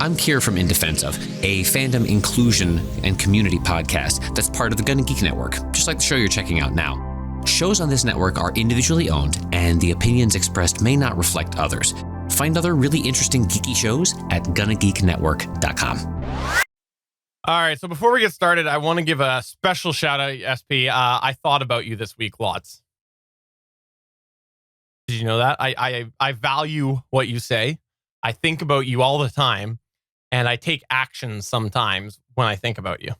I'm Kier from In Defense Of, a fandom inclusion and community podcast that's part of the GonnaGeek network, just like the show you're checking out now. Shows on this network are individually owned, and the opinions expressed may not reflect others. Find other really interesting geeky shows at GonnaGeekNetwork.com. All right, so before we get started, I want to give a special shout out, SP. I thought about you this week lots. Did you know that? I value what you say. I think about you all the time, and I take action sometimes when I think about you.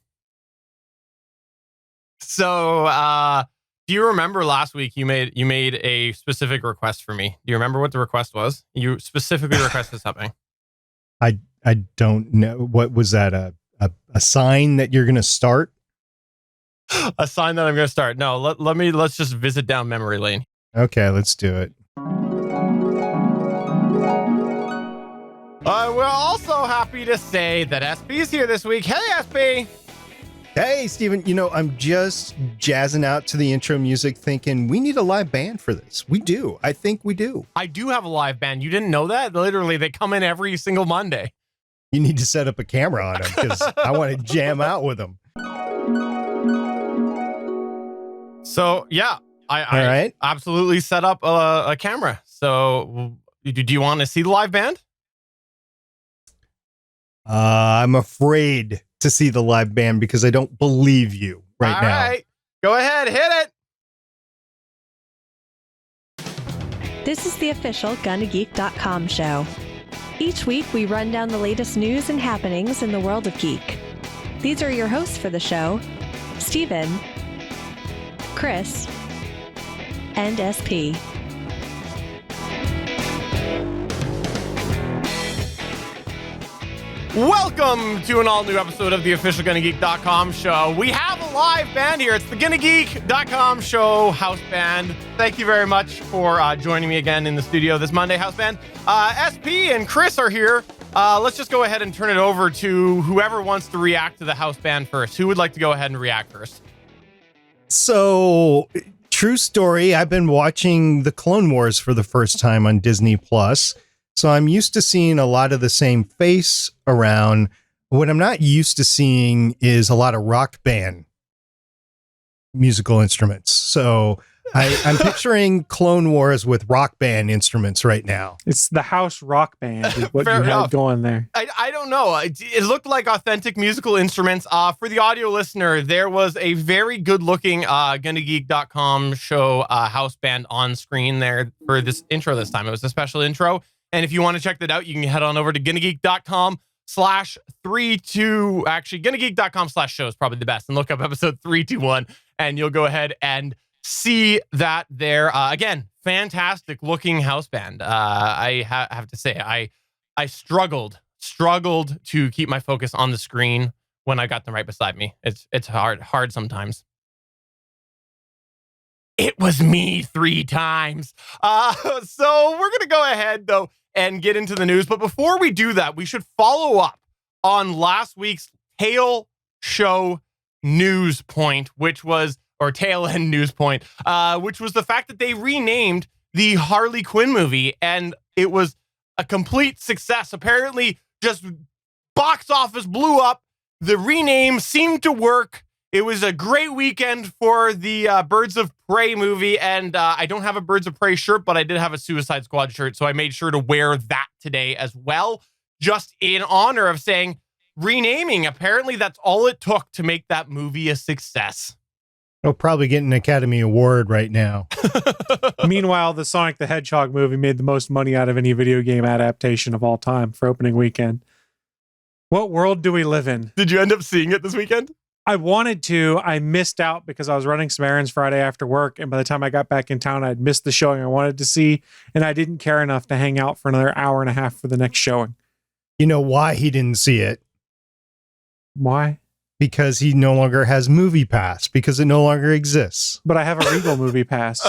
So, do you remember last week you made a specific request for me? Do you remember what the request was? You specifically requested something. I don't know. What was that? A sign that you're going to start? A sign that I'm going to start. No, let's just visit down memory lane. Okay, let's do it. We're also happy to say that SP's here this week. Hey, SP! Hey, Steven, I'm just jazzing out to the intro music thinking we need a live band for this. We do. I think we do. I do have a live band. You didn't know that? Literally, they come in every single Monday. You need to set up a camera on them because I want to jam out with them. So, yeah, I absolutely set up a camera. So, do you want to see the live band? I'm afraid to see the live band because I don't believe you right now. All right, go ahead, hit it. This is the official GonnaGeek.com show. Each week, we run down the latest news and happenings in the world of geek. These are your hosts for the show, Steven, Chris, and SP. Welcome to an all-new episode of the official GonnaGeek.com show. We have a live band here. It's the GonnaGeek.com show house band. Thank you very much for joining me again in the studio this Monday, house band. SP and Chris are here. Let's just go ahead and turn it over to whoever wants to react to the house band first. Who would like to go ahead and react first? So, true story, I've been watching the Clone Wars for the first time on Disney Plus. So I'm used to seeing a lot of the same face around. What I'm not used to seeing is a lot of rock band musical instruments. So I'm picturing Clone Wars with rock band instruments right now. It's the house rock band is what you had going there. I don't know. It looked like authentic musical instruments. For the audio listener, there was a very good-looking GonnaGeek.com show house band on screen there for this intro this time. It was a special intro. And if you want to check that out, you can head on over to GonnaGeek.com/32. Actually, GonnaGeek.com/show is probably the best. And look up episode 321, and you'll go ahead and see that there. Again, fantastic looking house band. I have to say, I struggled to keep my focus on the screen when I got them right beside me. It's hard sometimes. It was me 3 times. So we're going to go ahead, though, and get into the news. But before we do that, we should follow up on last week's tail show news point, tail end news point, which was the fact that they renamed the Harley Quinn movie, and it was a complete success. Apparently, just box office blew up. The rename seemed to work. It was a great weekend for the Birds of Prey movie, and I don't have a Birds of Prey shirt, but I did have a Suicide Squad shirt, so I made sure to wear that today as well, just in honor of saying renaming. Apparently, that's all it took to make that movie a success. They'll probably get an Academy Award right now. Meanwhile, the Sonic the Hedgehog movie made the most money out of any video game adaptation of all time for opening weekend. What world do we live in? Did you end up seeing it this weekend? I wanted to. I missed out because I was running some errands Friday after work, and by the time I got back in town, I'd missed the showing I wanted to see, and I didn't care enough to hang out for another hour and a half for the next showing. You know why he didn't see it? Why? Because he no longer has Movie Pass, because it no longer exists. But I have a Regal Movie Pass.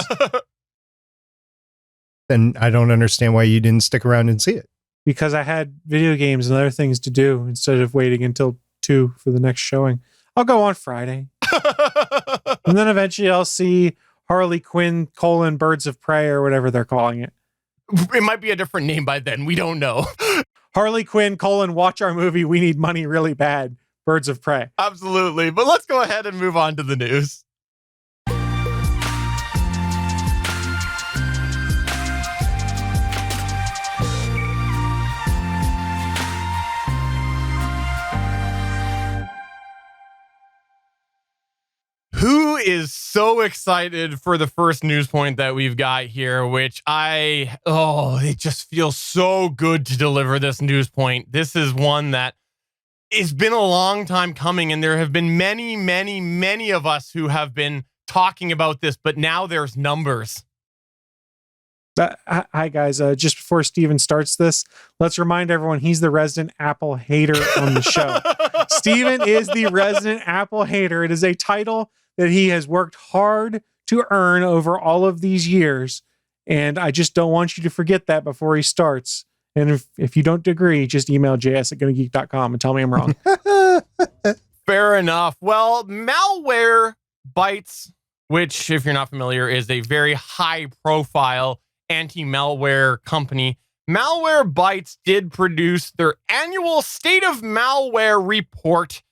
Then I don't understand why you didn't stick around and see it. Because I had video games and other things to do instead of waiting until 2 for the next showing. I'll go on Friday. And then eventually I'll see Harley Quinn : Birds of Prey or whatever they're calling it. It might be a different name by then. We don't know. Harley Quinn, watch our movie. We need money really bad. Birds of Prey. Absolutely. But let's go ahead and move on to the news. Who is so excited for the first news point that we've got here, which it just feels so good to deliver this news point. This is one that it's been a long time coming, and there have been many, many, many of us who have been talking about this, but now there's numbers. Hi, guys. Just before Steven starts this, let's remind everyone he's the resident Apple hater on the show. Steven is the resident Apple hater. It is a title that he has worked hard to earn over all of these years, and I just don't want you to forget that before he starts. And if you don't agree, just email js@GonnaGeek.com and tell me I'm wrong. Fair enough. Well, Malwarebytes, which, if you're not familiar, is a very high-profile anti-malware company. Malwarebytes did produce their annual State of Malware report.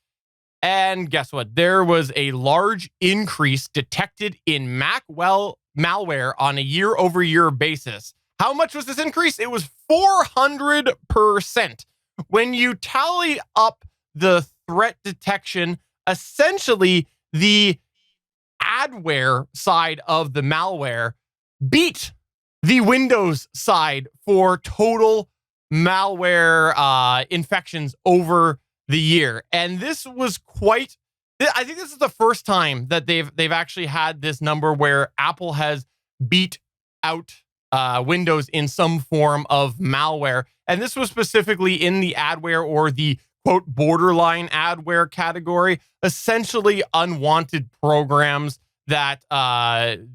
And guess what? There was a large increase detected in malware on a year-over-year basis. How much was this increase? It was 400%. When you tally up the threat detection, essentially the adware side of the malware beat the Windows side for total malware infections over the year. And this was I think this is the first time that they've actually had this number where Apple has beat out Windows in some form of malware. And this was specifically in the adware, or the quote borderline adware category, essentially unwanted programs that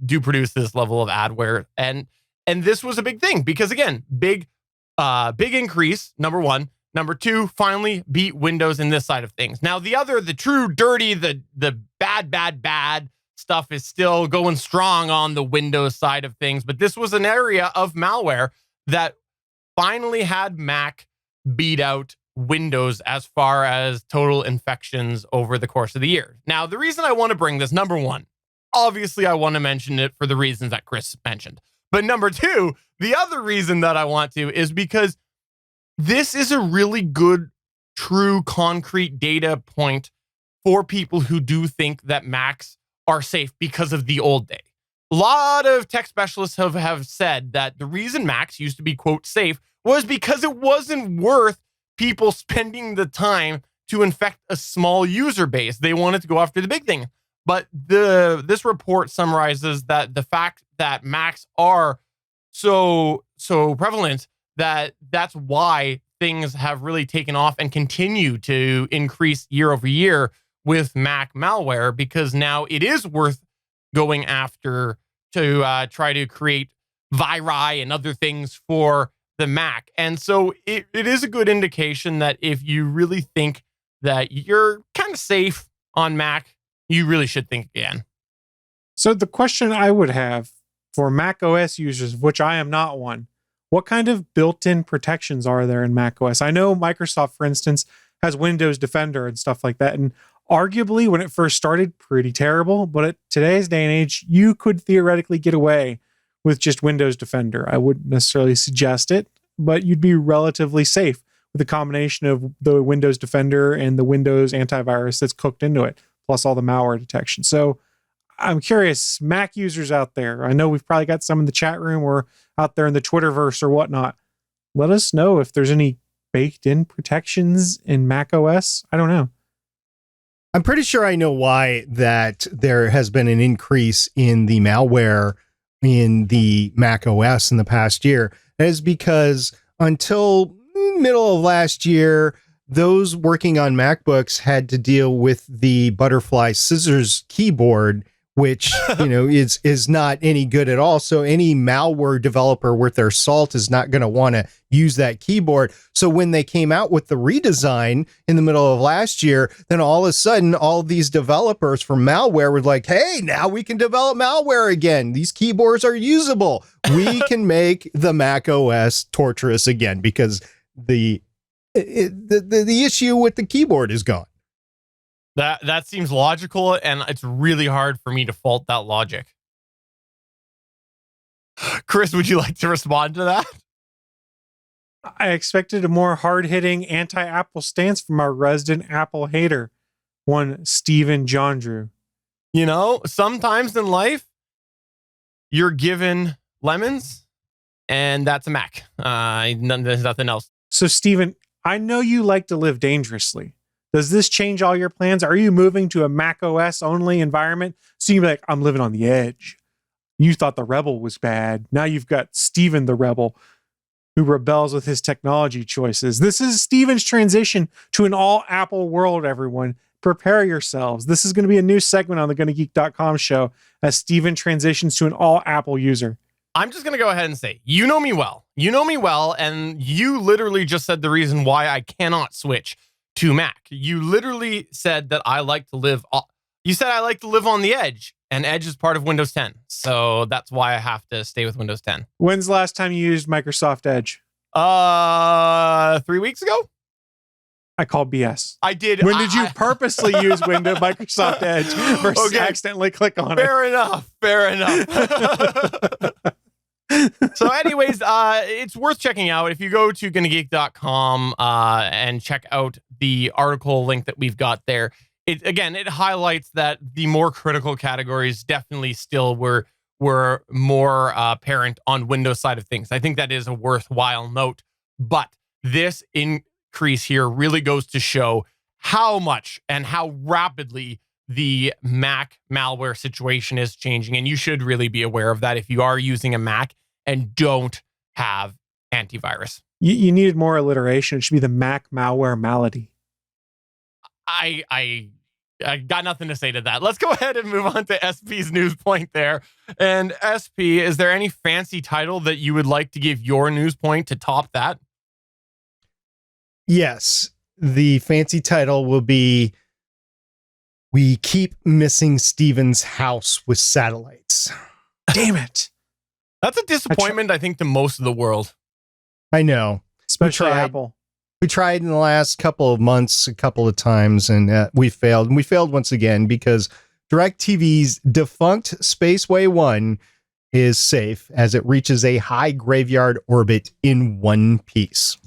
do produce this level of adware. And this was a big thing because, again, big increase, number one. Number two, finally beat Windows in this side of things. Now, the true dirty, the bad stuff is still going strong on the Windows side of things. But this was an area of malware that finally had Mac beat out Windows as far as total infections over the course of the year. Now, the reason I want to bring this, number one, obviously I want to mention it for the reasons that Chris mentioned. But number two, the other reason that I want to is because this is a really good, true, concrete data point for people who do think that Macs are safe because of the old day. A lot of tech specialists have said that the reason Macs used to be, quote, safe was because it wasn't worth people spending the time to infect a small user base. They wanted to go after the big thing. But this report summarizes that the fact that Macs are so prevalent that's why things have really taken off and continue to increase year over year with Mac malware, because now it is worth going after to try to create viri and other things for the Mac. And so it is a good indication that if you really think that you're kind of safe on Mac, you really should think again. So the question I would have for Mac OS users, which I am not one, what kind of built-in protections are there in Mac OS? I know Microsoft, for instance, has Windows Defender and stuff like that. And arguably, when it first started, pretty terrible. But at today's day and age, you could theoretically get away with just Windows Defender. I wouldn't necessarily suggest it, but you'd be relatively safe with a combination of the Windows Defender and the Windows antivirus that's cooked into it, plus all the malware detection. So I'm curious, Mac users out there, I know we've probably got some in the chat room or out there in the Twitterverse or whatnot. Let us know if there's any baked in protections in Mac OS. I don't know. I'm pretty sure I know why that there has been an increase in the malware in the Mac OS in the past year. That is because until middle of last year, those working on MacBooks had to deal with the butterfly scissors keyboard, which, is not any good at all. So any malware developer worth their salt is not going to want to use that keyboard. So when they came out with the redesign in the middle of last year, then all of a sudden, all these developers for malware were like, hey, now we can develop malware again. These keyboards are usable. We can make the Mac OS torturous again, because the The issue with the keyboard is gone. That seems logical, and it's really hard for me to fault that logic. Chris, would you like to respond to that? I expected a more hard-hitting anti-Apple stance from our resident Apple hater, one Stephen John Drew. You know, sometimes in life, you're given lemons, and that's a Mac. There's nothing else. So, Stephen, I know you like to live dangerously. Does this change all your plans? Are you moving to a Mac OS only environment? So you'd be like, I'm living on the edge. You thought the Rebel was bad. Now you've got Stephen the Rebel, who rebels with his technology choices. This is Stephen's transition to an all Apple world, everyone. Prepare yourselves. This is going to be a new segment on the GonnaGeek.com show as Stephen transitions to an all Apple user. I'm just going to go ahead and say, you know me well. You know me well, and you literally just said the reason why I cannot switch to Mac. You literally said that I like to live. You said I like to live on the edge, and Edge is part of Windows 10. So that's why I have to stay with Windows 10. When's the last time you used Microsoft Edge? 3 weeks ago. I call BS. I did. When did you purposely use Microsoft Edge versus accidentally click on it? Fair enough. So anyways, it's worth checking out. If you go to GonnaGeek.com and check out the article link that we've got there, it highlights that the more critical categories definitely still were more apparent on Windows side of things. I think that is a worthwhile note, but this increase here really goes to show how much and how rapidly the Mac malware situation is changing, and you should really be aware of that if you are using a Mac and don't have antivirus. You needed more alliteration. It should be the Mac malware malady. I got nothing to say to that. Let's go ahead and move on to SP's news point there. And SP, is there any fancy title that you would like to give your news point to top that? Yes. The fancy title will be "We Keep Missing Stephen's House with Satellites." Damn it. That's a disappointment, I think, to most of the world. I know. Especially Apple. We tried in the last couple of months a couple of times, and we failed. And we failed once again because DirectTV's defunct Spaceway 1 is safe as it reaches a high graveyard orbit in one piece.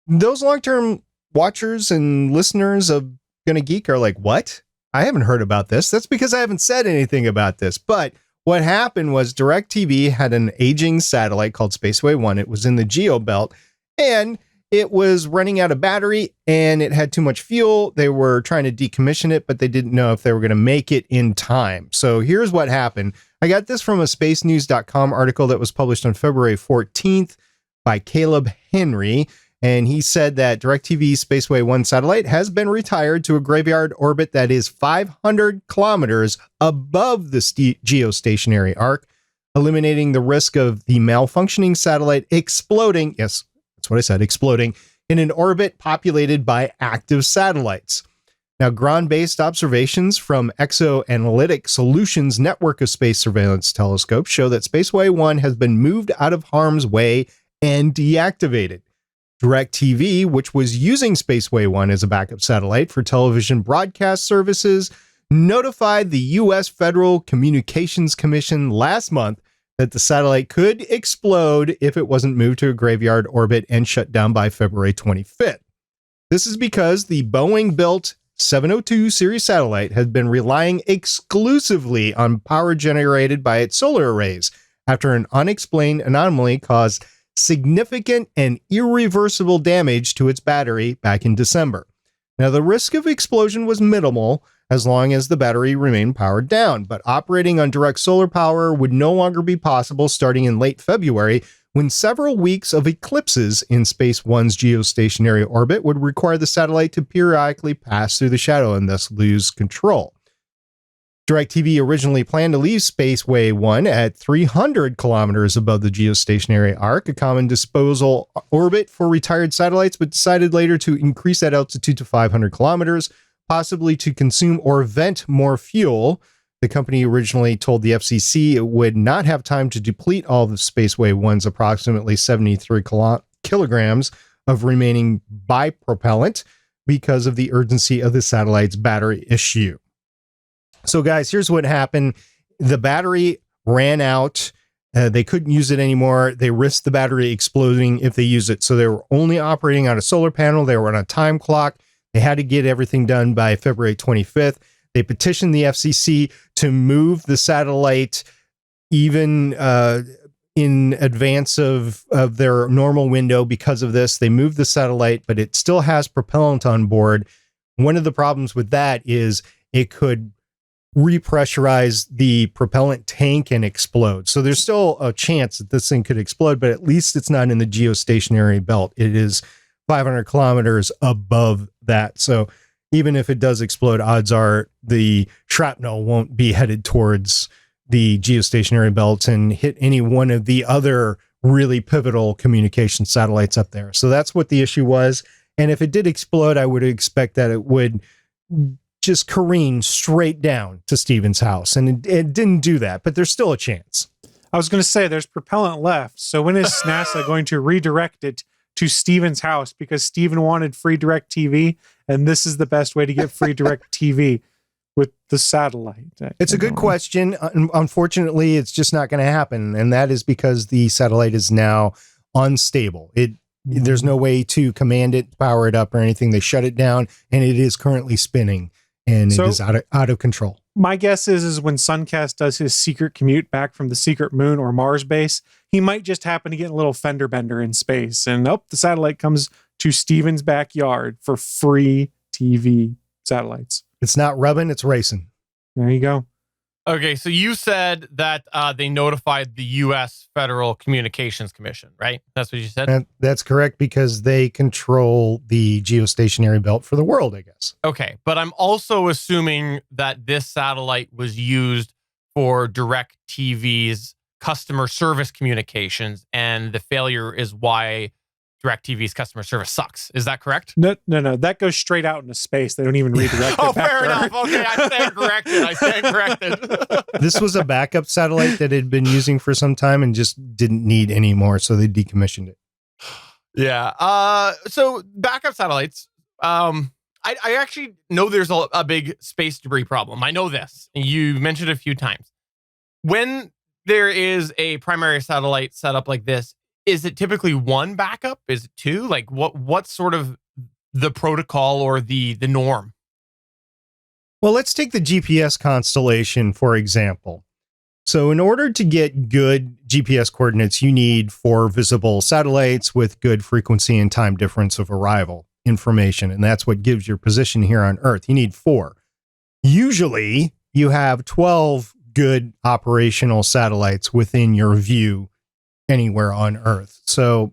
Those long-term watchers and listeners of GonnaGeek are like, what? I haven't heard about this. That's because I haven't said anything about this. But what happened was DirectTV had an aging satellite called Spaceway 1. It was in the geo belt, and it was running out of battery, and it had too much fuel. They were trying to decommission it, but they didn't know if they were going to make it in time. So here's what happened. I got this from a spacenews.com article that was published on February 14th by Caleb Henry. And he said that DirectTV's Spaceway 1 satellite has been retired to a graveyard orbit that is 500 kilometers above the geostationary arc, eliminating the risk of the malfunctioning satellite exploding. Yes, that's what I said, exploding in an orbit populated by active satellites. Now, ground-based observations from Exo-Analytic Solutions network of space surveillance telescopes show that Spaceway 1 has been moved out of harm's way and deactivated. DirectTV, which was using Spaceway 1 as a backup satellite for television broadcast services, notified the U.S. Federal Communications Commission last month that the satellite could explode if it wasn't moved to a graveyard orbit and shut down by February 25th. This is because the Boeing-built 702 series satellite had been relying exclusively on power generated by its solar arrays after an unexplained anomaly caused significant and irreversible damage to its battery back in December. Now, the risk of explosion was minimal as long as the battery remained powered down, but operating on direct solar power would no longer be possible starting in late February, when several weeks of eclipses in Space 1's geostationary orbit would require the satellite to periodically pass through the shadow and thus lose control. DirectTV originally planned to leave Spaceway 1 at 300 kilometers above the geostationary arc, a common disposal orbit for retired satellites, but decided later to increase that altitude to 500 kilometers, possibly to consume or vent more fuel. The company originally told the FCC it would not have time to deplete all of Spaceway 1's approximately 73 kilograms of remaining bipropellant because of the urgency of the satellite's battery issue. So guys, here's what happened. The battery ran out. They couldn't use it anymore. They risked the battery exploding if they used it. So they were only operating on a solar panel. They were on a time clock. They had to get everything done by February 25th. They petitioned the FCC to move the satellite even in advance of their normal window because of this. They moved the satellite, but it still has propellant on board. One of the problems with that is it could repressurize the propellant tank and explode. So there's still a chance that this thing could explode, but at least it's not in the geostationary belt. It is 500 kilometers above that. So even if it does explode, odds are the shrapnel won't be headed towards the geostationary belt and hit any one of the other really pivotal communication satellites up there. So that's what the issue was. And if it did explode, I would expect that it would just careen straight down to Stephen's house. And it didn't do that, but there's still a chance. I was going to say there's propellant left. So when is NASA going to redirect it to Stephen's house? Because Stephen wanted free DirectTV, and this is the best way to get free DirectTV with the satellite. It's a good question. Unfortunately, it's just not going to happen. And that is because the satellite is now unstable. There's no way to command it, power it up or anything. They shut it down, and it is currently spinning, and it is out of control. My guess is when Suncast does his secret commute back from the secret moon or Mars base, he might just happen to get a little fender bender in space. And the satellite comes to Stephen's backyard for free TV satellites. It's not rubbing, it's racing. There you go. Okay, so you said that they notified the U.S. Federal Communications Commission, right? That's what you said? That's correct, because they control the geostationary belt for the world, I guess. Okay, but I'm also assuming that this satellite was used for DirectTV's customer service communications, and the failure is why DirectTV's customer service sucks. Is that correct? No. That goes straight out into space. They don't even redirect it. Fair enough. Okay, I stand corrected. This was a backup satellite that had been using for some time and just didn't need any more, so they decommissioned it. Yeah. So backup satellites. I actually know there's a big space debris problem. I know this. You mentioned it a few times. When there is a primary satellite set up like this, is it typically one backup? Is it two? Like what's sort of the protocol or the norm? Well, let's take the GPS constellation, for example. So in order to get good GPS coordinates, you need 4 visible satellites with good frequency and time difference of arrival information. And that's what gives your position here on Earth. You need 4. Usually you have 12 good operational satellites within your view anywhere on Earth. So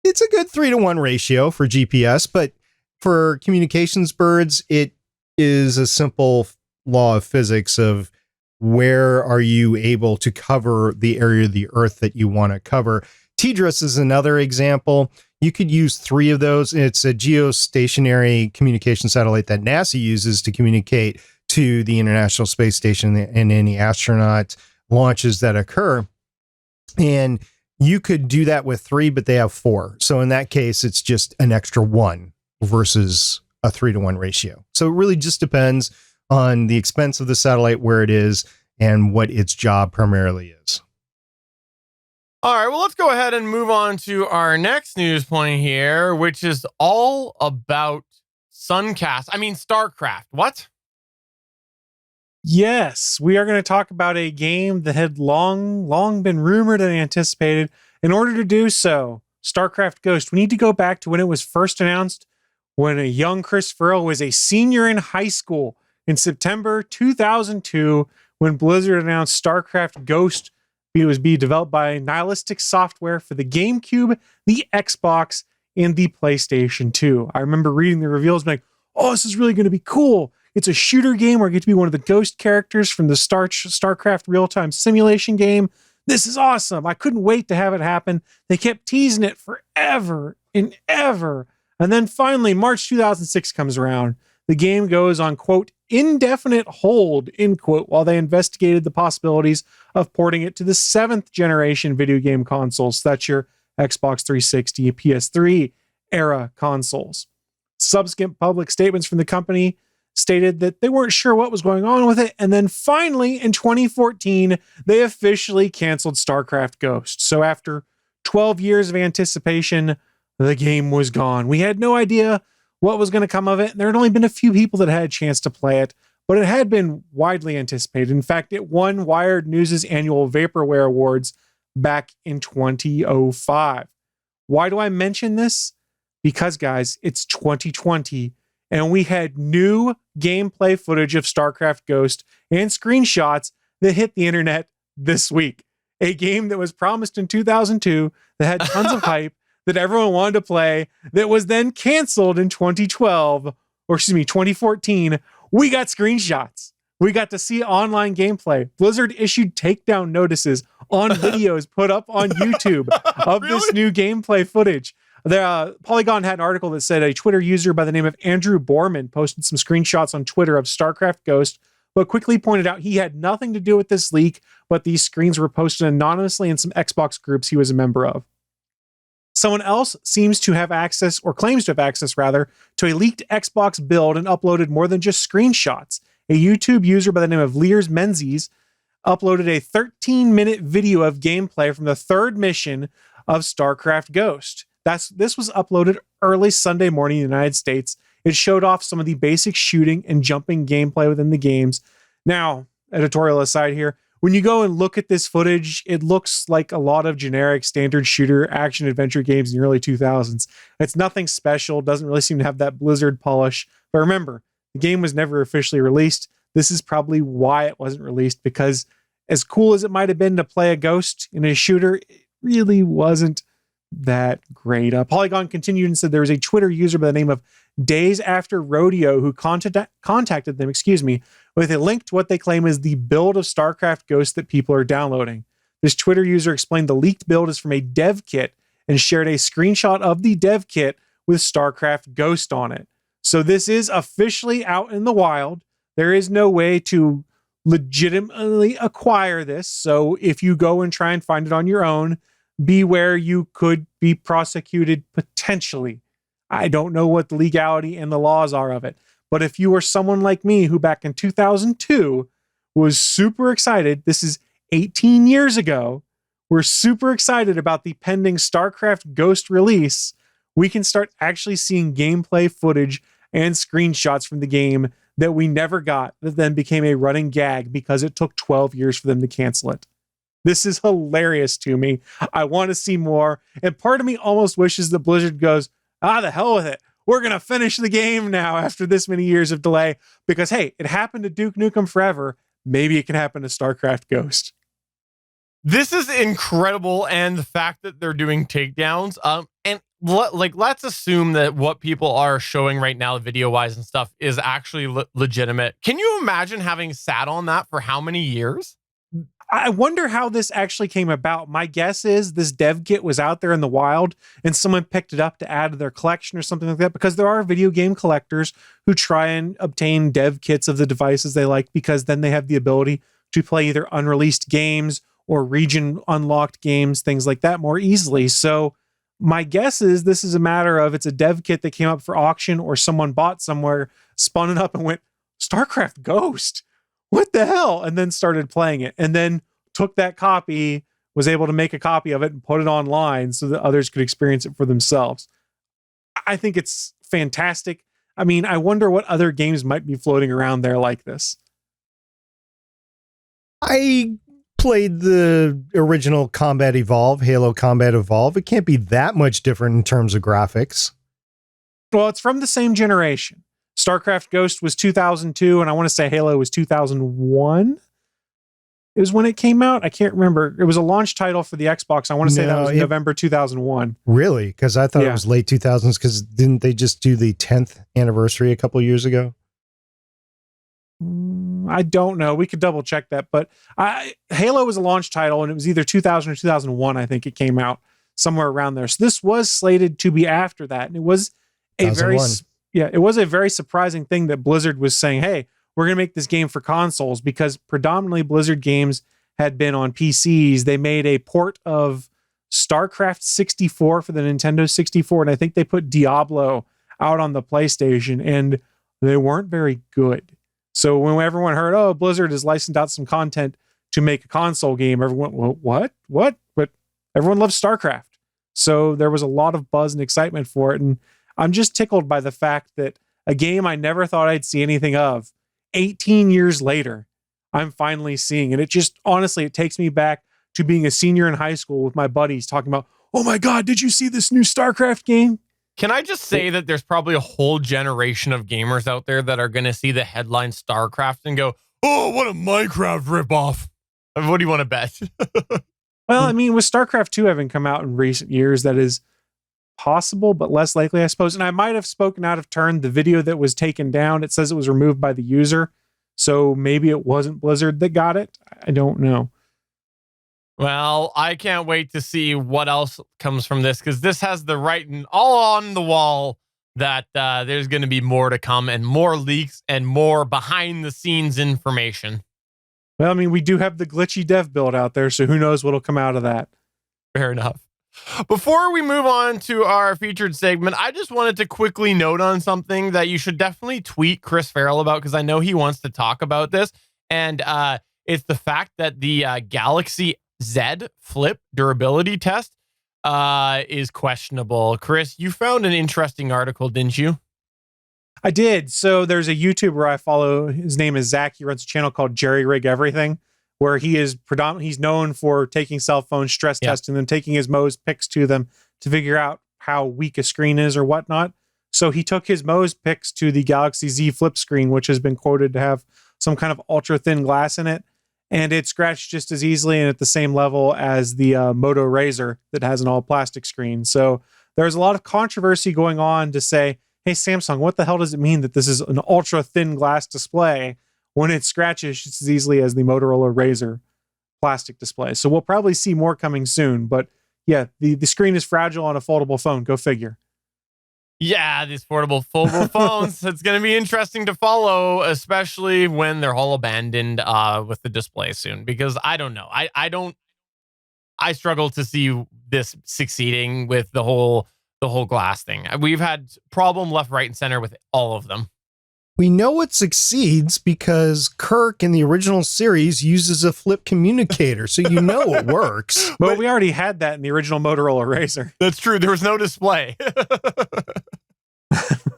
it's a good 3-to-1 ratio for GPS, but for communications birds, it is a simple law of physics of where are you able to cover the area of the Earth that you want to cover. TDRS is another example. You could use 3 of those. It's a geostationary communication satellite that NASA uses to communicate to the International Space Station and any astronaut launches that occur. And you could do that with 3, but they have 4. So in that case, it's just an extra 1 versus a 3-to-1 ratio. So it really just depends on the expense of the satellite, where it is, and what its job primarily is. All right, well, let's go ahead and move on to our next news point here, which is all about StarCraft. What? Yes, we are going to talk about a game that had long been rumored and anticipated. In order to do so, StarCraft Ghost, we need to go back to when it was first announced, when a young Chris Farrell was a senior in high school in September 2002, when Blizzard announced StarCraft Ghost. It was being developed by Nihilistic Software for the GameCube, the Xbox, and the PlayStation 2. I remember reading the reveals and being like, oh, this is really going to be cool. It's a shooter game where I get to be one of the ghost characters from the StarCraft real-time simulation game. This is awesome. I couldn't wait to have it happen. They kept teasing it forever and ever. And then finally, March 2006 comes around. The game goes on, quote, indefinite hold, end quote, while they investigated the possibilities of porting it to the 7th generation video game consoles. So that's your Xbox 360, PS3, era consoles. Subsequent public statements from the company stated that they weren't sure what was going on with it. And then finally, in 2014, they officially canceled StarCraft Ghost. So after 12 years of anticipation, the game was gone. We had no idea what was going to come of it. There had only been a few people that had a chance to play it, but it had been widely anticipated. In fact, it won Wired News' annual Vaporware Awards back in 2005. Why do I mention this? Because, guys, it's 2020, and we had new gameplay footage of StarCraft Ghost and screenshots that hit the internet this week. A game that was promised in 2002, that had tons of hype, that everyone wanted to play, that was then canceled in 2014. We got screenshots. We got to see online gameplay. Blizzard issued takedown notices on videos put up on YouTube of this new gameplay footage. Polygon had an article that said a Twitter user by the name of Andrew Borman posted some screenshots on Twitter of StarCraft Ghost, but quickly pointed out he had nothing to do with this leak, but these screens were posted anonymously in some Xbox groups he was a member of. Someone else seems to have access, or claims to have access rather, to a leaked Xbox build and uploaded more than just screenshots. A YouTube user by the name of Lears Menzies uploaded a 13-minute video of gameplay from the third mission of StarCraft Ghost. This was uploaded early Sunday morning in the United States. It showed off some of the basic shooting and jumping gameplay within the games. Now, editorial aside here, when you go and look at this footage, it looks like a lot of generic standard shooter action adventure games in the early 2000s. It's nothing special, doesn't really seem to have that Blizzard polish. But remember, the game was never officially released. This is probably why it wasn't released, because as cool as it might have been to play a Ghost in a shooter, it really wasn't that great. Polygon continued and said there was a Twitter user by the name of Days After Rodeo who contacted them, with a link to what they claim is the build of StarCraft Ghost that people are downloading. This Twitter user explained the leaked build is from a dev kit and shared a screenshot of the dev kit with StarCraft Ghost on it. So this is officially out in the wild. There is no way to legitimately acquire this. So if you go and try and find it on your own, beware, you could be prosecuted potentially. I don't know what the legality and the laws are of it. But if you were someone like me who back in 2002 was super excited, this is 18 years ago, we're super excited about the pending StarCraft Ghost release, we can start actually seeing gameplay footage and screenshots from the game that we never got, that then became a running gag because it took 12 years for them to cancel it. This is hilarious to me. I want to see more. And part of me almost wishes that Blizzard goes, the hell with it. We're going to finish the game now after this many years of delay. Because, hey, it happened to Duke Nukem Forever. Maybe it can happen to StarCraft Ghost. This is incredible. And the fact that they're doing takedowns. Let's assume that what people are showing right now, video-wise and stuff, is actually legitimate. Can you imagine having sat on that for how many years? I wonder how this actually came about. My guess is this dev kit was out there in the wild and someone picked it up to add to their collection or something like that, because there are video game collectors who try and obtain dev kits of the devices they like, because then they have the ability to play either unreleased games or region unlocked games, things like that, more easily. So my guess is this is a matter of it's a dev kit that came up for auction or someone bought somewhere, spun it up and went, StarCraft Ghost. What the hell? And then started playing it, and then took that copy, was able to make a copy of it and put it online so that others could experience it for themselves. I think it's fantastic. I mean, I wonder what other games might be floating around there like this. I played the original Combat Evolve, Halo Combat Evolve. It can't be that much different in terms of graphics. Well, it's from the same generation. StarCraft Ghost was 2002, and I want to say Halo was 2001. It was when it came out. I can't remember. It was a launch title for the Xbox. I want to say that was November 2001. Really? Because I thought it was late 2000s, because didn't they just do the 10th anniversary a couple of years ago? I don't know. We could double check that. But Halo was a launch title, and it was either 2000 or 2001, I think it came out, somewhere around there. So this was slated to be after that. And it was a it was a very surprising thing that Blizzard was saying, hey, we're going to make this game for consoles, because predominantly Blizzard games had been on PCs. They made a port of StarCraft 64 for the Nintendo 64, and I think they put Diablo out on the PlayStation, and they weren't very good. So when everyone heard, oh, Blizzard has licensed out some content to make a console game, everyone went, well, what? But everyone loves StarCraft. So there was a lot of buzz and excitement for it. And I'm just tickled by the fact that a game I never thought I'd see anything of, 18 years later, I'm finally seeing. And it just, honestly, it takes me back to being a senior in high school with my buddies talking about, oh my God, did you see this new StarCraft game? Can I just say that there's probably a whole generation of gamers out there that are going to see the headline StarCraft and go, oh, what a Minecraft ripoff. What do you want to bet? Well, I mean, with StarCraft 2 having come out in recent years, that is possible, but less likely, I suppose. And I might have spoken out of turn. The video that was taken down, it says it was removed by the user. So maybe it wasn't Blizzard that got it. I don't know. Well, I can't wait to see what else comes from this, because this has the writing all on the wall that there's going to be more to come and more leaks and more behind the scenes information. Well, I mean, we do have the glitchy dev build out there, so who knows what'll come out of that. Fair enough. Before we move on to our featured segment, I just wanted to quickly note on something that you should definitely tweet Chris Farrell about, because I know he wants to talk about this. And it's the fact that the Galaxy Z Flip durability test is questionable. Chris, you found an interesting article, didn't you? I did. So there's a YouTuber I follow. His name is Zach. He runs a channel called Jerry Rig Everything, where he is he's known for taking cell phones, stress testing them, taking his Mo's pics to them to figure out how weak a screen is or whatnot. So he took his Mo's pics to the Galaxy Z Flip screen, which has been quoted to have some kind of ultra thin glass in it. And it scratched just as easily and at the same level as the Moto Razr that has an all plastic screen. So there's a lot of controversy going on to say, hey, Samsung, what the hell does it mean that this is an ultra thin glass display when it scratches just as easily as the Motorola Razr plastic display? So we'll probably see more coming soon. But yeah, the screen is fragile on a foldable phone. Go figure. Yeah, these foldable phones. It's going to be interesting to follow, especially when they're all abandoned with the display soon, because I don't know. I struggle to see this succeeding with the whole glass thing. We've had problem left, right, and center with all of them. We know it succeeds because Kirk in the original series uses a flip communicator, so you know it works. But we already had that in the original Motorola Razr. That's true. There was no display.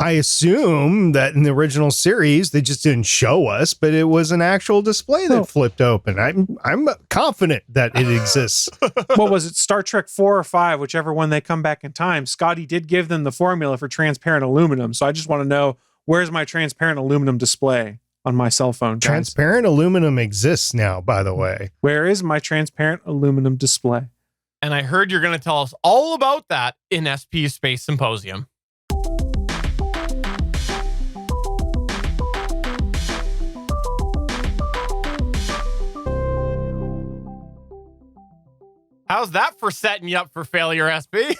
I assume that in the original series they just didn't show us, but it was an actual display that flipped open. I'm confident that it exists. What was it? Star Trek 4 or 5, whichever one they come back in time. Scotty did give them the formula for transparent aluminum, so I just want to know, where's my transparent aluminum display on my cell phone? Guys? Transparent aluminum exists now, by the way. Where is my transparent aluminum display? And I heard you're going to tell us all about that in SP Space Symposium. How's that for setting you up for failure, SP?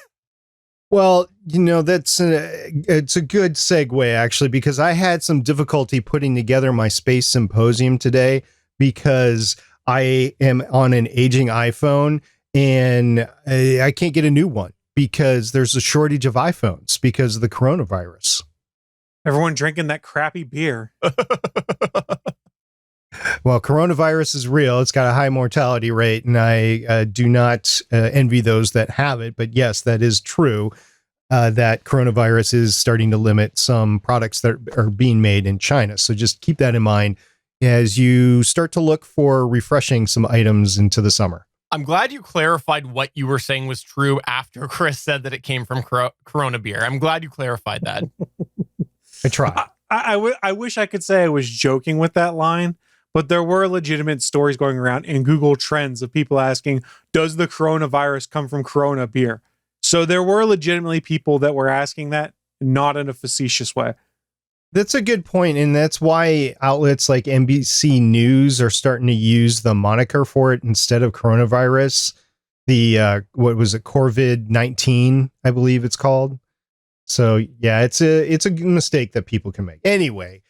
Well, you know, it's a good segue, actually, because I had some difficulty putting together my Space Symposium today because I am on an aging iPhone and I can't get a new one because there's a shortage of iPhones because of the coronavirus. Everyone drinking that crappy beer. Well, coronavirus is real. It's got a high mortality rate, and I do not envy those that have it. But yes, that is true, that coronavirus is starting to limit some products that are being made in China. So just keep that in mind as you start to look for refreshing some items into the summer. I'm glad you clarified what you were saying was true after Chris said that it came from Corona beer. I'm glad you clarified that. I tried. I wish I could say I was joking with that line, but there were legitimate stories going around in Google Trends of people asking, does the coronavirus come from Corona beer? So there were legitimately people that were asking that, not in a facetious way. That's a good point, and that's why outlets like NBC News are starting to use the moniker for it instead of coronavirus. The what was it, COVID-19, I believe it's called. So yeah, it's a mistake that people can make. Anyway,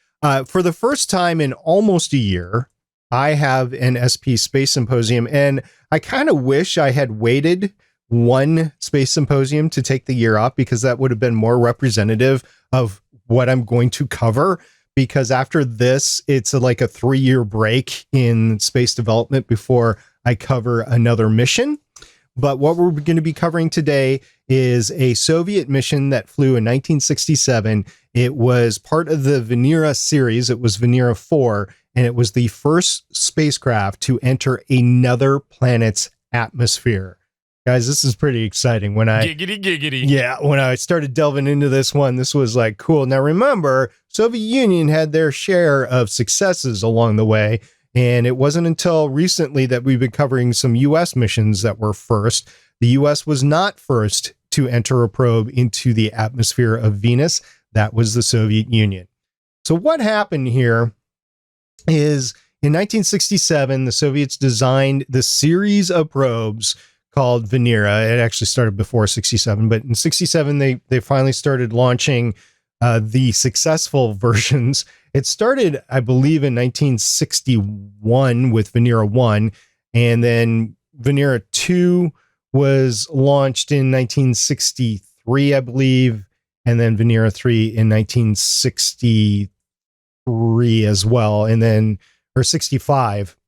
for the first time in almost a year, I have an SP Space Symposium, and I kind of wish I had waited one Space Symposium to take the year off because that would have been more representative of what I'm going to cover. Because after this, it's like a 3-year break in space development before I cover another mission. But what we're going to be covering today is a Soviet mission that flew in 1967. It was part of the Verena series. It was Verena 4, and it was the first spacecraft to enter another planet's atmosphere. Guys, this is pretty exciting. Giggity. Yeah, when I started delving into this one, this was like cool. Now remember, Soviet Union had their share of successes along the way, and it wasn't until recently that we've been covering some U.S. missions that were first. The U.S. was not first to enter a probe into the atmosphere of Venus. That was the Soviet Union. So what happened here is in 1967, the Soviets designed the series of probes called Verena. It actually started before 67, but in 67, they finally started launching the successful versions. It started, I believe, in 1961 with Verena 1, and then Verena 2 was launched in 1963, I believe, and then Verena 3 in 1963 as well, and then, or 65,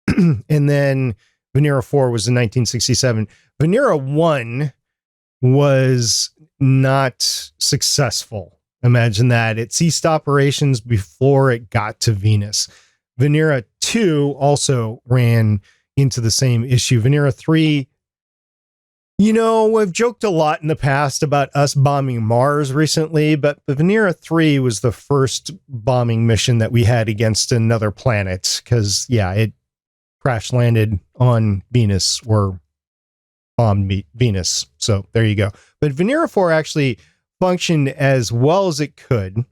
and then Verena 4 was in 1967. Verena 1 was not successful. Imagine that. It ceased operations before it got to Venus. Verena 2 also ran into the same issue. Verena 3, you know, I've joked a lot in the past about us bombing Mars recently, but Verena 3 was the first bombing mission that we had against another planet because, yeah, it crash landed on Venus or bombed Venus. So there you go. But Verena 4 actually functioned as well as it could.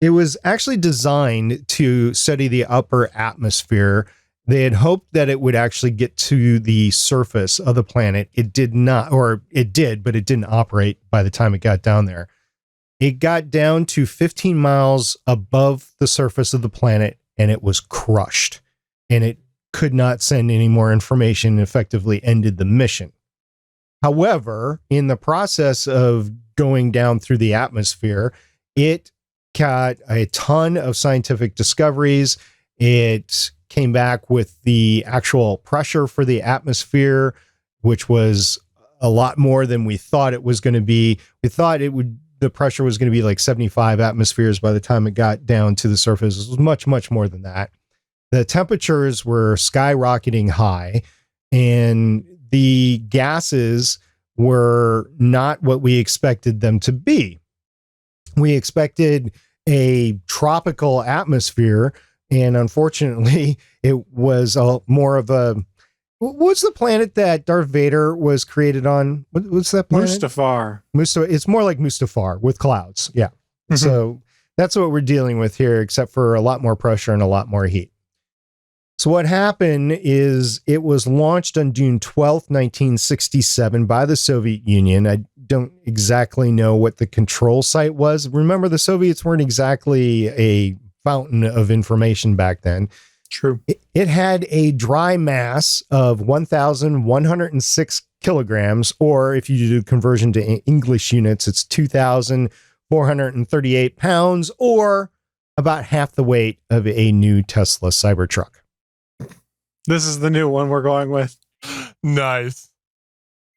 It was actually designed to study the upper atmosphere. They had hoped that it would actually get to the surface of the planet. It did not, or it did, but it didn't operate by the time it got down there. It got down to 15 miles above the surface of the planet and it was crushed. And it could not send any more information and effectively ended the mission. However, in the process of going down through the atmosphere, it got a ton of scientific discoveries. It came back with the actual pressure for the atmosphere, which was a lot more than we thought it was going to be. We thought the pressure was going to be like 75 atmospheres by the time it got down to the surface. It was much, much more than that. The temperatures were skyrocketing high, and the gases were not what we expected them to be. We expected a tropical atmosphere, and unfortunately, it was more of a... What's the planet that Darth Vader was created on? What's that planet? Mustafar. It's more like Mustafar with clouds. Yeah. Mm-hmm. So that's what we're dealing with here, except for a lot more pressure and a lot more heat. So what happened is it was launched on June 12th, 1967 by the Soviet Union. I don't exactly know what the control site was. Remember, the Soviets weren't exactly a fountain of information back then. True. It had a dry mass of 1,106 kilograms, or if you do conversion to English units, it's 2,438 pounds, or about half the weight of a new Tesla Cybertruck. This is the new one we're going with. Nice.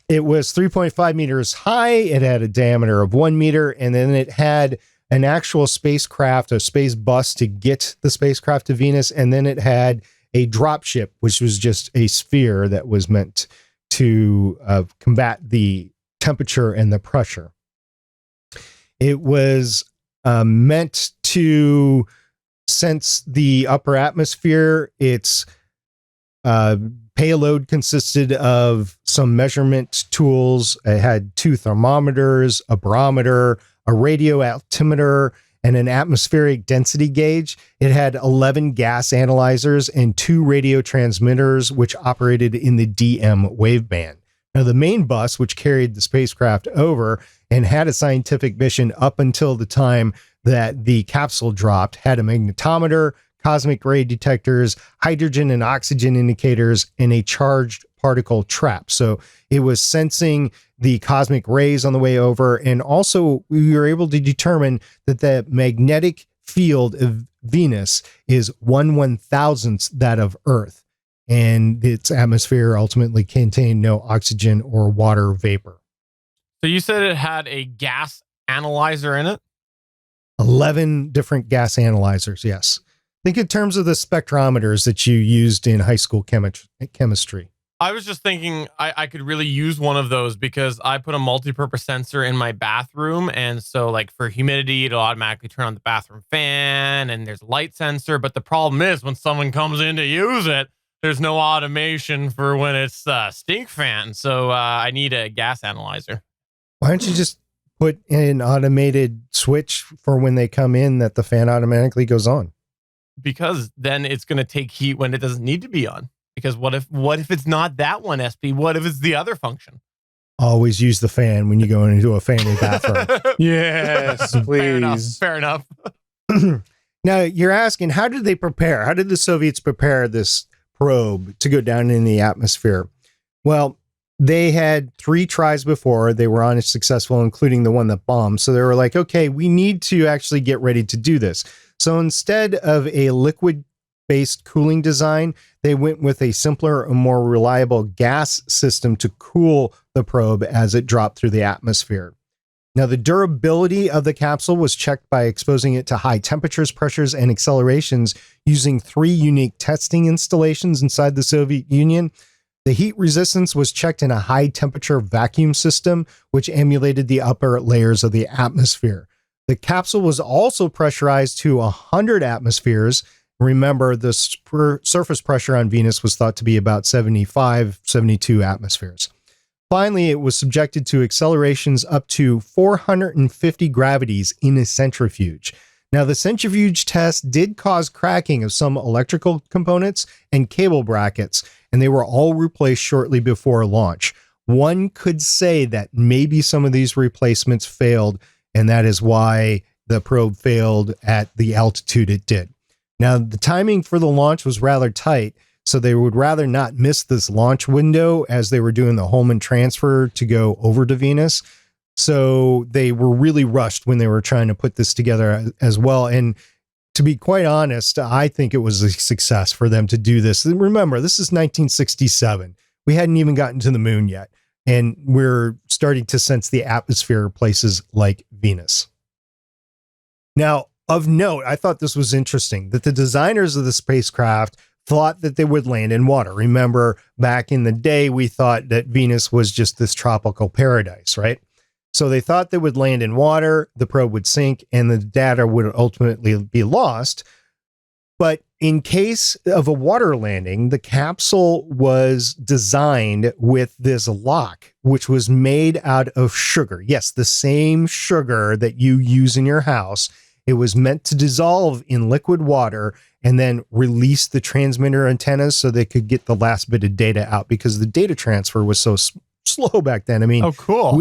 It was 3.5 meters high. It had a diameter of 1 meter, and then it had an actual spacecraft, a space bus to get the spacecraft to Venus, and then it had a dropship, which was just a sphere that was meant to combat the temperature and the pressure. It was meant to sense the upper atmosphere. Its payload consisted of some measurement tools. It had 2 thermometers, a barometer, a radio altimeter, and an atmospheric density gauge. It had 11 gas analyzers and 2 radio transmitters, which operated in the DM waveband. Now, the main bus, which carried the spacecraft over and had a scientific mission up until the time that the capsule dropped, had a magnetometer, cosmic ray detectors, hydrogen and oxygen indicators, and a charged particle trap. So it was sensing the cosmic rays on the way over. And also we were able to determine that the magnetic field of Venus is 1/1000th that of Earth. And its atmosphere ultimately contained no oxygen or water vapor. So you said it had a gas analyzer in it? 11 different gas analyzers, yes. Think in terms of the spectrometers that you used in high school chemistry. I was just thinking I could really use one of those because I put a multi-purpose sensor in my bathroom. And so like for humidity, it'll automatically turn on the bathroom fan and there's a light sensor. But the problem is when someone comes in to use it, there's no automation for when it's stink fan. So I need a gas analyzer. Why don't you just put an automated switch for when they come in that the fan automatically goes on? Because then it's going to take heat when it doesn't need to be on. Because what if it's not that one, SP? What if it's the other function? Always use the fan when you go into a family bathroom. Yes, please. Fair enough. Now, you're asking, how did they prepare? How did the Soviets prepare this probe to go down in the atmosphere? Well, they had 3 tries before. They were unsuccessful, including the one that bombed. So they were like, okay, we need to actually get ready to do this. So instead of a liquid-based cooling design, they went with a simpler and more reliable gas system to cool the probe as it dropped through the atmosphere. Now, the durability of the capsule was checked by exposing it to high temperatures, pressures, and accelerations using 3 unique testing installations inside the Soviet Union. The heat resistance was checked in a high temperature vacuum system, which emulated the upper layers of the atmosphere. The capsule was also pressurized to 100 atmospheres. Remember, the surface pressure on Venus was thought to be about 75, 72 atmospheres. Finally, it was subjected to accelerations up to 450 gravities in a centrifuge. Now, the centrifuge test did cause cracking of some electrical components and cable brackets, and they were all replaced shortly before launch. One could say that maybe some of these replacements failed, and that is why the probe failed at the altitude it did. Now, the timing for the launch was rather tight, so they would rather not miss this launch window as they were doing the Holman transfer to go over to Venus. So they were really rushed when they were trying to put this together as well. And to be quite honest, I think it was a success for them to do this. And remember, this is 1967. We hadn't even gotten to the moon yet. And we're starting to sense the atmosphere of places like Venus. Now, of note, I thought this was interesting that the designers of the spacecraft thought that they would land in water. Remember, back in the day, we thought that Venus was just this tropical paradise, right? So they thought they would land in water, the probe would sink, and the data would ultimately be lost. But in case of a water landing, the capsule was designed with this lock, which was made out of sugar. Yes, the same sugar that you use in your house. It was meant to dissolve in liquid water and then release the transmitter antennas so they could get the last bit of data out, because the data transfer was so slow back then. I mean, oh, cool.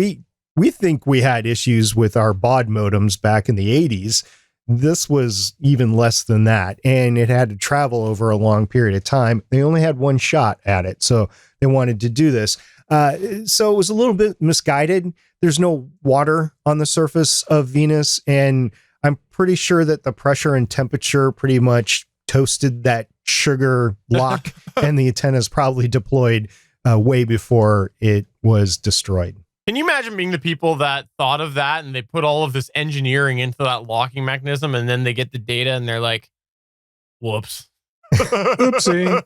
We think we had issues with our baud modems back in the 80s. This was even less than that, and it had to travel over a long period of time. They only had one shot at it, so they wanted to do this. So it was a little bit misguided. There's no water on the surface of Venus, and I'm pretty sure that the pressure and temperature pretty much toasted that sugar lock, and the antennas probably deployed way before it was destroyed. Can you imagine being the people that thought of that and they put all of this engineering into that locking mechanism, and then they get the data and they're like, whoops. Oopsie.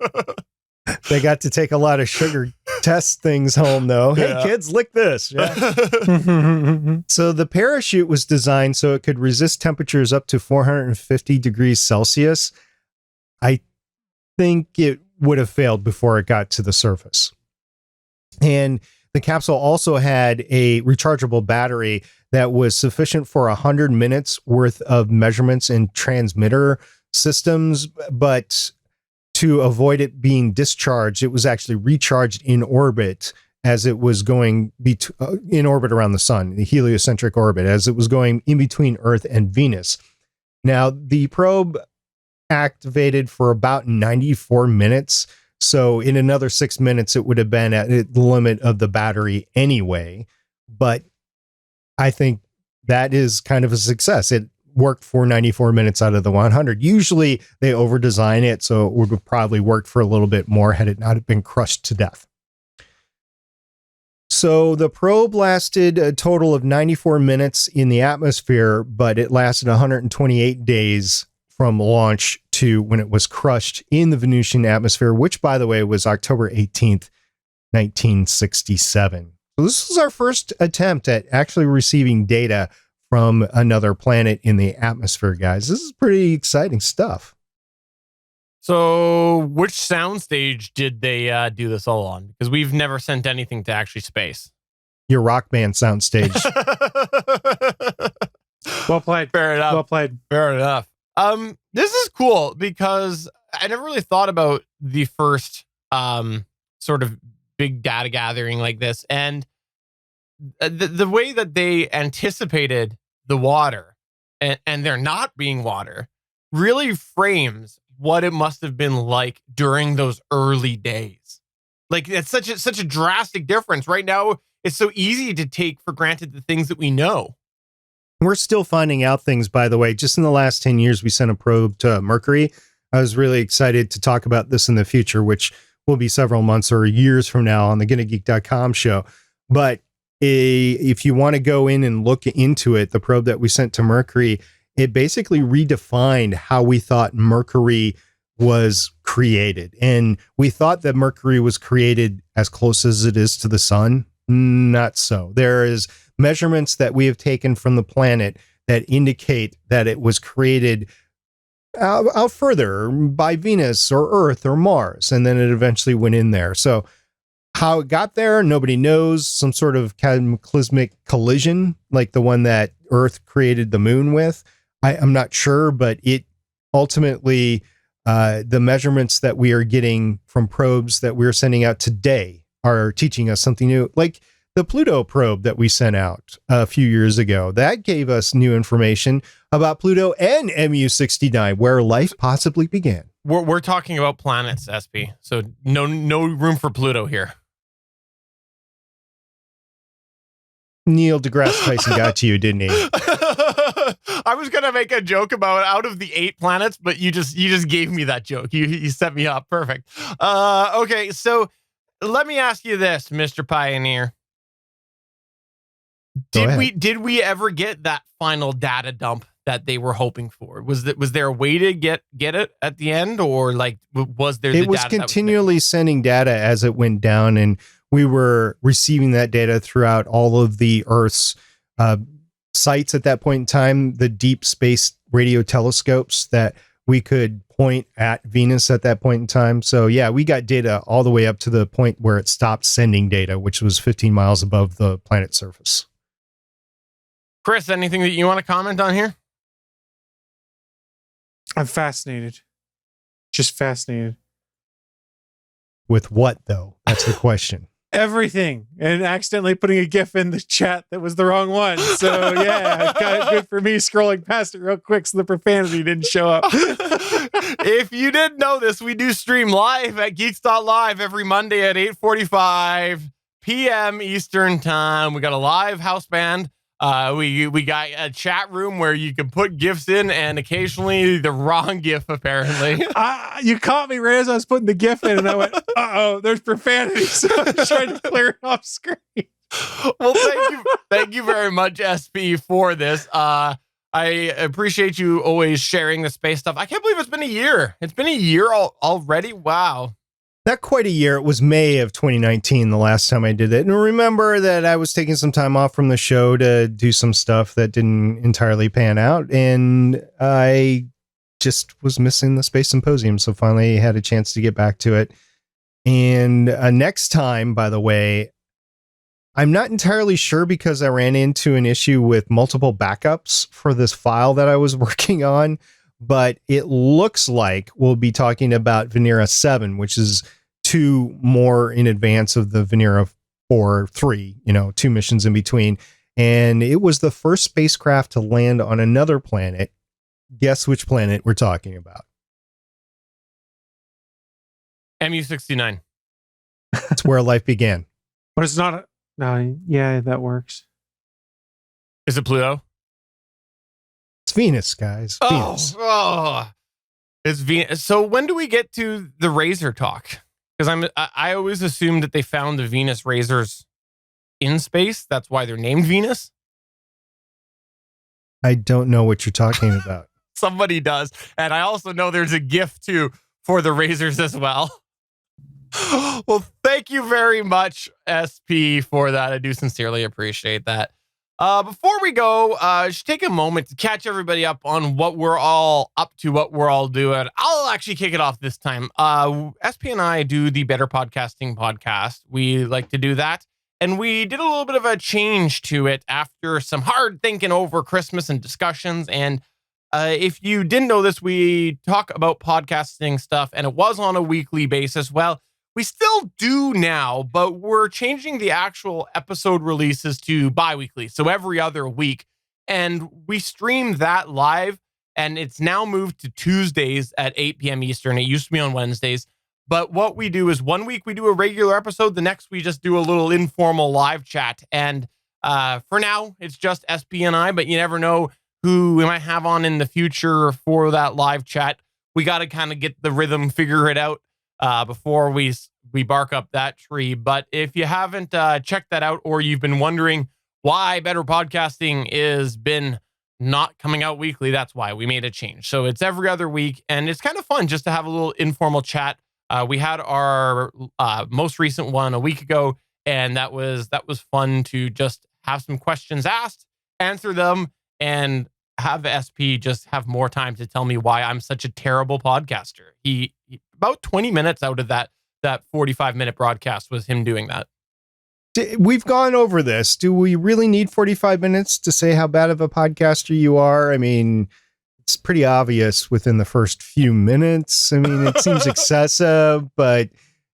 They got to take a lot of sugar test things home, though. Yeah. Hey, kids, lick this. Yeah. So the parachute was designed so it could resist temperatures up to 450 degrees Celsius. I think it would have failed before it got to the surface. And the capsule also had a rechargeable battery that was sufficient for 100 minutes worth of measurements in transmitter systems, but to avoid it being discharged, it was actually recharged in orbit as it was going in orbit around the sun, the heliocentric orbit, as it was going in between Earth and Venus. Now, the probe activated for about 94 minutes. So in another 6 minutes, it would have been at the limit of the battery anyway. But I think that is kind of a success. It worked for 94 minutes out of the 100. Usually they over-design it, so it would have probably worked for a little bit more had it not been crushed to death. So the probe lasted a total of 94 minutes in the atmosphere, but it lasted 128 days from launch to when it was crushed in the Venusian atmosphere, which, by the way, was October 18th, 1967. So this was our first attempt at actually receiving data from another planet in the atmosphere, guys. This is pretty exciting stuff. So which soundstage did they do this all on? Because we've never sent anything to actually space. Your Rock Band soundstage. Well played. Fair enough. Well played. Fair enough. This is cool because I never really thought about the first sort of big data gathering like this, and the way that they anticipated the water and there not being water really frames what it must have been like during those early days. Like, it's such a drastic difference. Right now, it's so easy to take for granted the things that we know. We're still finding out things, by the way. Just in the last 10 years, we sent a probe to Mercury. I was really excited to talk about this in the future, which will be several months or years from now on the GonnaGeek.com show. But if you want to go in and look into it, the probe that we sent to Mercury, it basically redefined how we thought Mercury was created. And we thought that Mercury was created as close as it is to the sun. Not so. There is measurements that we have taken from the planet that indicate that it was created out further by Venus or Earth or Mars, and then it eventually went in there. So how it got there, nobody knows. Some sort of cataclysmic collision, like the one that Earth created the moon with. I'm not sure, but it ultimately, the measurements that we are getting from probes that we're sending out today are teaching us something new. Like the Pluto probe that we sent out a few years ago, that gave us new information about Pluto and MU-69, where life possibly began. We're talking about planets, SP. So no room for Pluto here. Neil deGrasse Tyson got to you, didn't he? I was gonna make a joke about out of the 8 planets, but you just gave me that joke. You set me up. Perfect. Okay, so let me ask you this, Mr. Pioneer. Did we ever get that final data dump that they were hoping for? Was there a way to get it at the end, or like was there? It was continually sending data as it went down, and we were receiving that data throughout all of the Earth's sites at that point in time, the deep space radio telescopes that we could point at Venus at that point in time. So yeah, we got data all the way up to the point where it stopped sending data, which was 15 miles above the planet's surface. Chris, anything that you want to comment on here? I'm fascinated. Just fascinated. With what, though? That's the question. Everything, and accidentally putting a GIF in the chat that was the wrong one. So yeah, good for me scrolling past it real quick so the profanity didn't show up. If you didn't know this, we do stream live at Geeks.live every Monday at 8:45 p.m. Eastern time. We got a live house band. We got a chat room where you can put GIFs in, and occasionally the wrong GIF, apparently. You caught me right as I was putting the GIF in, and I went, uh-oh, there's profanity, so I was trying to clear it off screen. Well, thank you very much, SP, for this. I appreciate you always sharing the space stuff. I can't believe it's been a year. It's been a year already. Wow. Not quite a year. It was May of 2019 the last time I did it. And remember that I was taking some time off from the show to do some stuff that didn't entirely pan out. And I just was missing the Space Sympsoium. So finally had a chance to get back to it. And next time, by the way, I'm not entirely sure because I ran into an issue with multiple backups for this file that I was working on. But it looks like we'll be talking about Verena 7, which is 2 more in advance of the Verena 3, 2 missions in between. And it was the first spacecraft to land on another planet. Guess which planet we're talking about? MU69. That's where life began. But it's not. No, yeah, that works. Is it Pluto? It's Venus, guys. Venus. It's Venus. So when do we get to the razor talk? Because I always assumed that they found the Venus razors in space. That's why they're named Venus. I don't know what you're talking about. Somebody does. And I also know there's a gift too for the razors as well. Well, thank you very much, SP, for that. I do sincerely appreciate that. Before we go, just take a moment to catch everybody up on what we're all up to, what we're all doing. I'll actually kick it off this time. SP and I do the Better Podcasting podcast. We like to do that. And we did a little bit of a change to it after some hard thinking over Christmas and discussions. And if you didn't know this, we talk about podcasting stuff, and it was on a weekly basis. Well, we still do now, but we're changing the actual episode releases to bi-weekly, so every other week. And we stream that live, and it's now moved to Tuesdays at 8 p.m. Eastern. It used to be on Wednesdays. But what we do is 1 week we do a regular episode. The next we just do a little informal live chat. And for now, it's just SP and I, but you never know who we might have on in the future for that live chat. We got to kind of get the rhythm, figure it out before we bark up that tree. But if you haven't checked that out, or you've been wondering why Better Podcasting is been not coming out weekly, that's why we made a change. So it's every other week, and it's kind of fun just to have a little informal chat. We had our most recent one a week ago, and that was fun to just have some questions asked, answer them, and have SP just have more time to tell me why I'm such a terrible podcaster. He about 20 minutes out of that 45-minute broadcast was him doing that. We've gone over this. Do we really need 45 minutes to say how bad of a podcaster you are? I mean, it's pretty obvious within the first few minutes. I mean, it seems excessive, but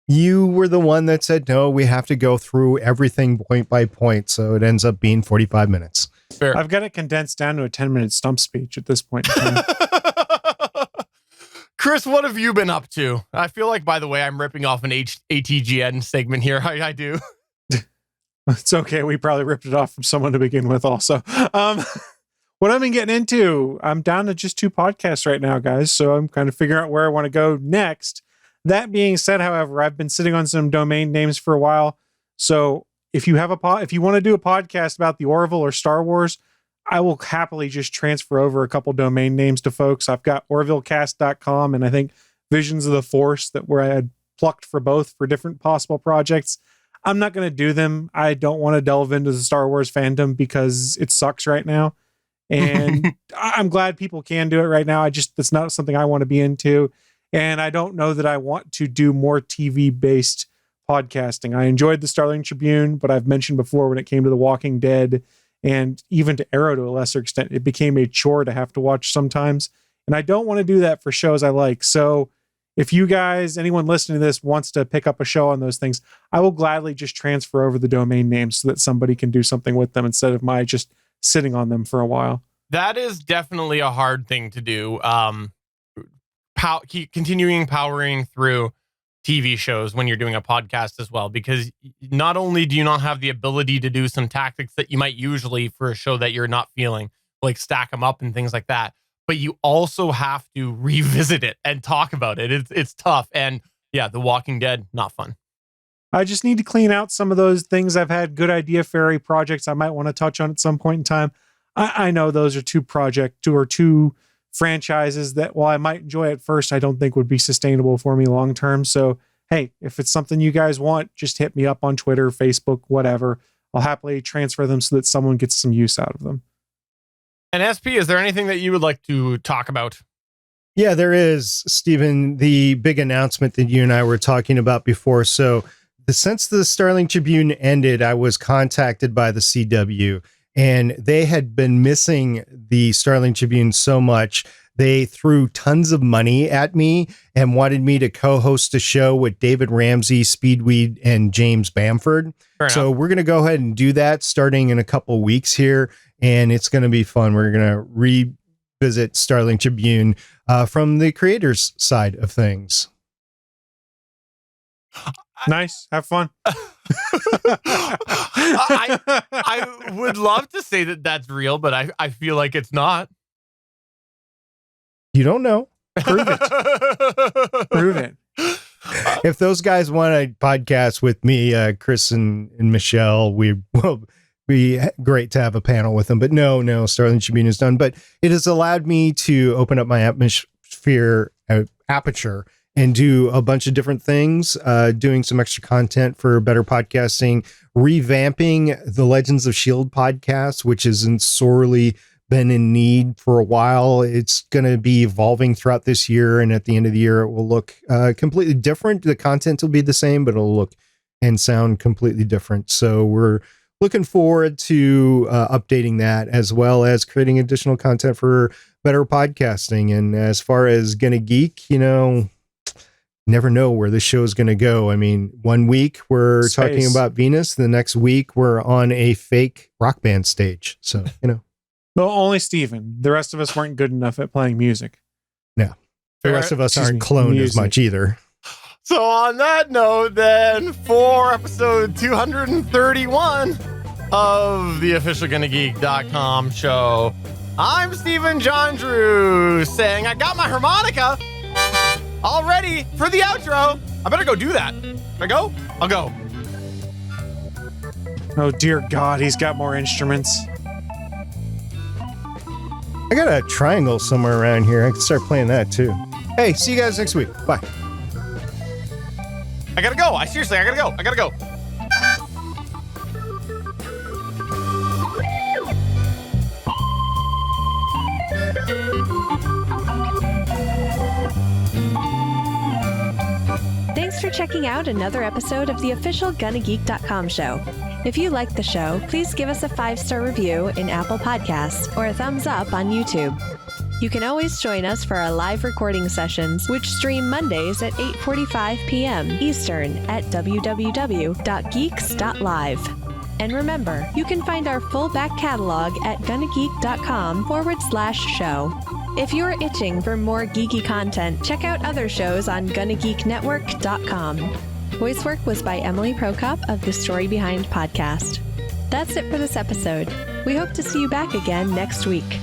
you were the one that said, no, we have to go through everything point by point. So it ends up being 45 minutes. Fair. I've got it condensed down to a 10-minute stump speech at this point in time. Chris, what have you been up to? I feel like, by the way, I'm ripping off an ATGN segment here. I do. It's okay. We probably ripped it off from someone to begin with also. What I've been getting into, I'm down to just 2 podcasts right now, guys. So I'm kind of figuring out where I want to go next. That being said, however, I've been sitting on some domain names for a while. So if you have if you want to do a podcast about the Orville or Star Wars, I will happily just transfer over a couple domain names to folks. I've got orvillecast.com and I think Visions of the Force that where I had plucked for both for different possible projects. I'm not going to do them. I don't want to delve into the Star Wars fandom because it sucks right now. And I'm glad people can do it right now. That's not something I want to be into. And I don't know that I want to do more TV-based podcasting. I enjoyed the Starling Tribune, but I've mentioned before when it came to The Walking Dead and even to Arrow to a lesser extent, it became a chore to have to watch sometimes. And I don't want to do that for shows I like. So if you guys, anyone listening to this wants to pick up a show on those things, I will gladly just transfer over the domain names so that somebody can do something with them instead of my just sitting on them for a while. That is definitely a hard thing to do. Keep continuing powering through TV shows when you're doing a podcast as well, because not only do you not have the ability to do some tactics that you might usually for a show that you're not feeling, like stack them up and things like that, but you also have to revisit it and talk about it. It's tough. And yeah, The Walking Dead, not fun. I just need to clean out some of those things. I've had good idea fairy projects I might want to touch on at some point in time. I know those are two franchises that, while I might enjoy at first, I don't think would be sustainable for me long term. So, hey, if it's something you guys want, just hit me up on Twitter, Facebook, whatever. I'll happily transfer them so that someone gets some use out of them. And SP, is there anything that you would like to talk about? Yeah, there is, Stephen, the big announcement that you and I were talking about before. So since the Starling Tribune ended, I was contacted by the CW, and they had been missing the Starling Tribune so much. They threw tons of money at me and wanted me to co-host a show with David Ramsey, Speedweed, and James Bamford. So we're going to go ahead and do that starting in a couple weeks here, and it's going to be fun. We're going to revisit Starling Tribune from the creators' side of things. Nice. Have fun. I would love to say that that's real, but I feel like it's not. You don't know. Prove it. Prove it. If those guys want a podcast with me, Chris and Michelle, we will be great to have a panel with them. But no, Starling Tribune is done. But it has allowed me to open up my aperture and do a bunch of different things, doing some extra content for better podcasting, revamping the Legends of S.H.I.E.L.D. podcast, which isn't sorely been in need for a while. It's going to be evolving throughout this year, and at the end of the year, it will look completely different. The content will be the same, but it'll look and sound completely different. So we're looking forward to updating that, as well as creating additional content for better podcasting. And as far as GonnaGeek, never know where this show is going to go. I mean, one week we're talking about Venus, the next week we're on a fake rock band stage. So, Well, only Steven. The rest of us weren't good enough at playing music. No. The rest of us aren't cloned as much either. So on that note, then, for episode 231 of the official GonnaGeek.com show, I'm Stephen John Drew saying I got my harmonica all ready for the outro. I better go do that. Can I go? I'll go. Oh, dear God, he's got more instruments. I got a triangle somewhere around here. I can start playing that too. Hey, see you guys next week. Bye. I gotta go. I gotta go. Thanks for checking out another episode of the official GonnaGeek.com show. If you like the show, please give us a 5-star review in Apple Podcasts or a thumbs up on YouTube. You can always join us for our live recording sessions, which stream Mondays at 8:45 p.m. Eastern at www.geeks.live. And remember, you can find our full back catalog at GonnaGeek.com/show. If you're itching for more geeky content, check out other shows on GonnaGeekNetwork.com. Voice work was by Emily Prokop of The Story Behind podcast. That's it for this episode. We hope to see you back again next week.